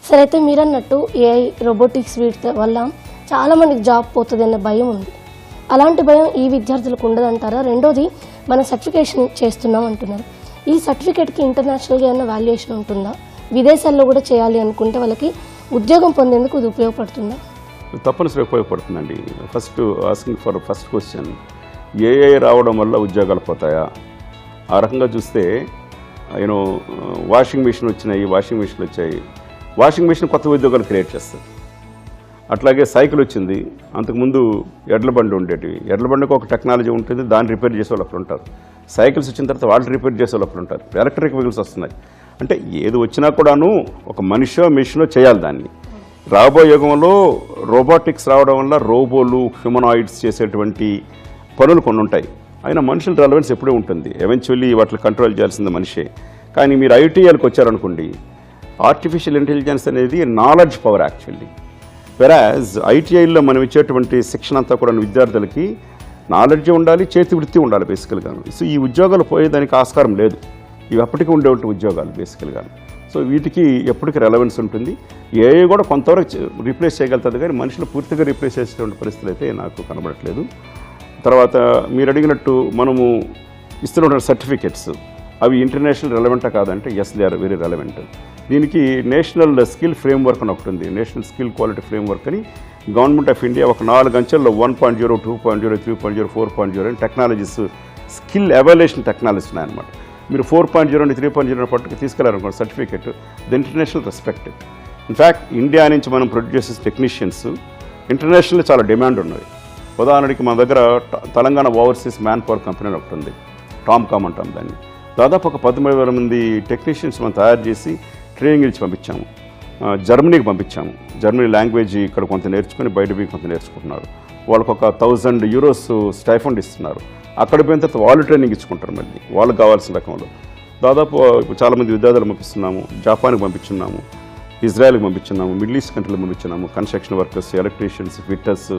సరే, అయితే మీరన్నట్టు ఏఐ రోబోటిక్స్ వీటి వల్ల చాలామందికి జాబ్ పోతుంది అన్న భయం ఉంది. అలాంటి భయం ఈ విద్యార్థులకు ఉండదంటారా? రెండోది, మన సర్టిఫికేషన్ చేస్తున్నాం అంటున్నారు. ఈ సర్టిఫికేట్కి ఇంటర్నేషనల్గా ఏమైనా వాల్యుయేషన్ ఉంటుందా? విదేశాల్లో కూడా చేయాలి అనుకుంటే వాళ్ళకి ఉద్యోగం పొందేందుకు ఇది ఉపయోగపడుతుందా? తప్పనిసరిగా ఉపయోగపడుతుందండి. Asking for first question, AI రావడం వల్ల ఉద్యోగాలు పోతాయా? ఆ రకంగా చూస్తే వాషింగ్ మిషన్లు వచ్చాయి. వాషింగ్ మిషన్ కొత్త ఉద్యోగాలు క్రియేట్ చేస్తుంది. అట్లాగే సైకిల్ వచ్చింది. అంతకుముందు ఎడ్ల బండి ఉండేటివి. ఎడ్ల బండికి ఒక టెక్నాలజీ ఉంటుంది, దాన్ని రిపేర్ చేసే వాళ్ళు ఒకరు ఉంటారు. సైకిల్స్ వచ్చిన తర్వాత వాళ్ళు రిపేర్ చేసే వాళ్ళు ఒకరు ఉంటారు. ఎలక్ట్రిక్ వెహికల్స్ వస్తున్నాయి. అంటే ఏది వచ్చినా కూడాను ఒక మనిషో మిషనో చేయాలి దాన్ని. రాబోయే యుగంలో రోబోటిక్స్ రావడం వల్ల రోబోలు, హ్యూమనాయిడ్స్ చేసేటువంటి పనులు కొన్ని ఉంటాయి. అయినా మనుషుల రెలవెన్స్ ఎప్పుడూ ఉంటుంది. ఎవెన్చువల్లీ వాటిని కంట్రోల్ చేయాల్సింది మనిషే. కానీ మీరు ఐటీఐలకు వచ్చారనుకోండి, ఆర్టిఫిషియల్ ఇంటెలిజెన్స్ అనేది నాలెడ్జ్ పవర్ యాక్చువల్లీ. వెరాజ్ ఐటీఐలో మనం ఇచ్చేటువంటి శిక్షణ అంతా కూడా విద్యార్థులకి నాలెడ్జ్ ఉండాలి, చేతి వృత్తి ఉండాలి బేసికల్గా. సో ఈ ఉద్యోగాలు పోయేదానికి ఆస్కారం లేదు. ఇవి అప్పటికి ఉండేటువంటి ఉద్యోగాలు బేసికల్గా. సో వీటికి ఎప్పటికీ రెలవెన్స్ ఉంటుంది. ఏఐ కూడా కొంతవరకు రీప్లేస్ చేయగలుగుతుంది, కానీ మనుషులు పూర్తిగా రీప్లేస్ చేసేటువంటి పరిస్థితులు అయితే నాకు కనబడట్లేదు. తర్వాత మీరు అడిగినట్టు మనము ఇస్తున్న సర్టిఫికెట్స్ అవి ఇంటర్నేషనల్ రెలవెంటా కాదంటే yes, they are very relevant. దీనికి నేషనల్ స్కిల్ ఫ్రేమ్వర్క్ అని ఒకటి ఉంది. నేషనల్ స్కిల్ క్వాలిటీ ఫ్రేమ్వర్క్ అని గవర్నమెంట్ ఆఫ్ ఇండియా ఒక 4 అంచెల్లో 1.0, 2.0, 3.0, 4.0 అని టెక్నాలజీస్, స్కిల్ ఎవాల్యుయేషన్ టెక్నాలజీస్ ఉన్నాయన్నమాట. మీరు 4.0 నుండి 3.0 పట్టుకు తీసుకెళ్లారనుకోండి certificate, the international respected. In fact India నుంచి మనం ప్రొడ్యూస్ చేసే టెక్నీషియన్స్ ఇంటర్నేషనల్ చాలా డిమాండ్ ఉన్నవి. ఉదాహరణకి మన దగ్గర Telangana overseas man power company ఒకటి ఉంది, టామ్కామ్ అంటాం దాన్ని. దాదాపు ఒక 13,000 మంది టెక్నీషియన్స్ మనం తయారు చేసి ట్రైనింగ్ ఇచ్చి పంపించాము. జర్మనీకి పంపించాము. జర్మనీ లాంగ్వేజ్ ఇక్కడ కొంత నేర్చుకుని బయట పోయి కొంత నేర్చుకుంటున్నారు. వాళ్ళకు ఒక 1000 euros స్టైఫండ్ ఇస్తున్నారు. అక్కడ పోయిన తర్వాత వాళ్ళు ట్రైనింగ్ ఇచ్చుకుంటారు. మళ్ళీ వాళ్ళకి కావాల్సిన రకంలో దాదాపు చాలామంది విద్యార్థులు పంపిస్తున్నాము. జపాన్కి పంపించున్నాము, ఇజ్రాయెల్కి పంపించున్నాము, మిడిల్ ఈస్ట్ కంట్రీలకు పంపించున్నాము. Construction workers, electricians, fitters.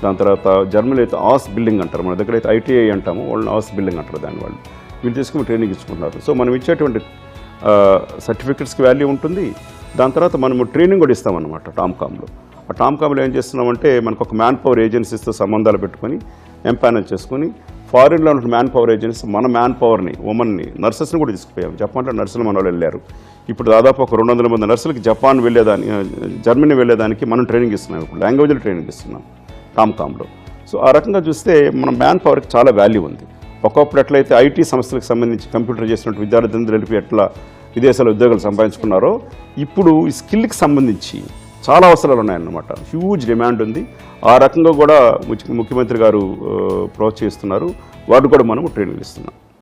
దాని తర్వాత జర్మనీ అయితే ఆస్ బిల్డింగ్ అంటారు, మన దగ్గర అయితే ఐటీఐ అంటాము, వాళ్ళని ఆస్ బిల్డింగ్ అంటారు దాన్ని. వాళ్ళు వీళ్ళు తీసుకుని ట్రైనింగ్ ఇచ్చుకుంటున్నారు. సో మనం ఇచ్చేటువంటి సర్టిఫికెట్స్కి వాల్యూ ఉంటుంది. దాని తర్వాత మనము ట్రైనింగ్ కూడా ఇస్తామన్నమాట టామ్కామ్లో. ఆ టామ్కామ్లో ఏం చేస్తున్నామంటే మనకు ఒక మ్యాన్ పవర్ ఏజెన్సీస్తో సంబంధాలు పెట్టుకొని ఎంపానల్ చేసుకొని ఫారిన్లో ఉన్న మ్యాన్ పవర్ ఏజెన్సీ మన మ్యాన్ పవర్ని, ఉమెన్ని, నర్సెస్ని కూడా తీసుకుపోయాం. జపాన్లో నర్సులు మన వాళ్ళు వెళ్ళారు. ఇప్పుడు దాదాపు ఒక 200 మంది నర్సులకి జపాన్ జర్మనీ వెళ్ళేదానికి మనం ట్రైనింగ్ ఇస్తున్నాం. ఇప్పుడు లాంగ్వేజ్లో ట్రైనింగ్ ఇస్తున్నాం టామ్కామ్లో. సో ఆ రకంగా చూస్తే మన మ్యాన్ పవర్కి చాలా వాల్యూ ఉంది. ఒకప్పుడు ఎట్లయితే ఐటీ సంస్థలకు సంబంధించి కంప్యూటర్ చేసినట్టు విద్యార్థులందరూ వెళ్ళి ఎట్లా విదేశాల్లో ఉద్యోగాలు సంపాదించుకున్నారో, ఇప్పుడు ఈ స్కిల్కి సంబంధించి చాలా అవసరాలు ఉన్నాయన్నమాట. హ్యూజ్ డిమాండ్ ఉంది. ఆ రకంగా కూడా ముఖ్యమంత్రి గారు ప్రోత్సహిస్తున్నారు. వాటికి కూడా మనము ట్రైనింగ్ ఇస్తున్నాం.